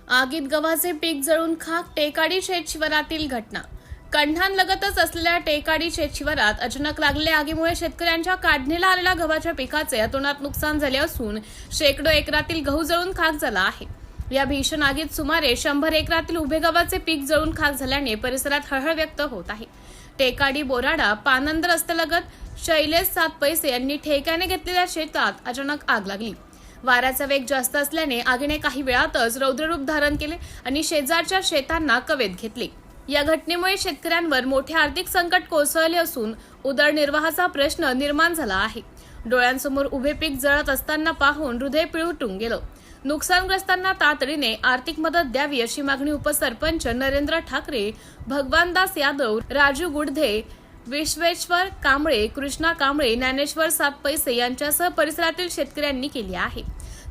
आगीत गव्हाचे पीक जळून खाक, टेकाडी शेतशिवारातील घटना। कण्हानलगतच असलेल्या टेकाडी शेतशिवारात अचानक लागलेल्या आगीमुळे शेतकऱ्यांच्या काढणीला आलेल्या गव्हाच्या पिकाचे अतोनात नुकसान झाले असून शेकडो एकरातील गहू जळून खाक झाला आहे। या भीषण आगीत सुमारे 100 एकरातील उभे गव्हाचे पीक जळून खाक झाल्याने परिसरात हळहळ व्यक्त होत आहे। टेकाडी बोराडा पानंद रस्त्यालगत शैलेश 7 पैसे यांनी ठेक्याने घेतलेल्या शेतात अचानक आग लागली। वाऱ्याचा वेग जास्त असल्याने आगीने काही वेळातच रौद्ररूप धारण केले आणि शेजारच्या शेतांना कवेत घेतले। या घटनेमुळे शेतकऱ्यांवर मोठे आर्थिक संकट कोसळले असून उदरनिर्वाहाचा प्रश्न निर्माण झाला आहे। डोळ्यांसमोर उभे पीक जळत असताना पाहून हृदय पिळवटून गेलं। नुकसानग्रस्तांना तातडीने आर्थिक मदत द्यावी अशी मागणी उपसरपंच नरेंद्र ठाकरे, भगवानदास यादव, राजू गुडधे, विश्वेश्वर कांबळे, कृष्णा कांबळे, ज्ञानेश्वर 7 पैसे यांच्यासह परिसरातील शेतकऱ्यांनी केली आहे।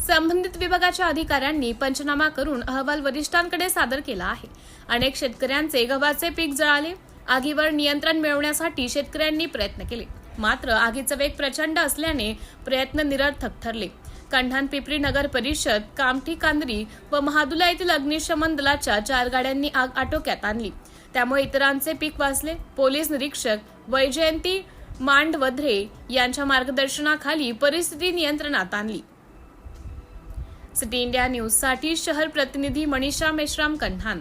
संबंधित विभागाच्या अधिकाऱ्यांनी पंचनामा करून अहवाल वरिष्ठांकडे सादर केला आहे। अनेक शेतकऱ्यांचे गव्हाचे पीक जळाले। आगीवर नियंत्रण मिळवण्यासाठी शेतकऱ्यांनी प्रयत्न केले, मात्र आगीचा वेग प्रचंड असल्याने प्रयत्न निरर्थक ठरले। कण्हान-पिंपरी नगर परिषद, कामठी कांदरी व महादुला येथील अग्निशमन दलाच्या 4 गाड्यांनी आग आटोक्यात आणली, त्यामुळे इतरांचे पीक वाचले। पोलीस निरीक्षक वैजयंती मांडवध्रे यांच्या मार्गदर्शनाखाली परिस्थिती नियंत्रणात आणली। सिटी इंडिया न्यूजसाठी शहर प्रतिनिधी मनीषा मेश्राम, कण्हान।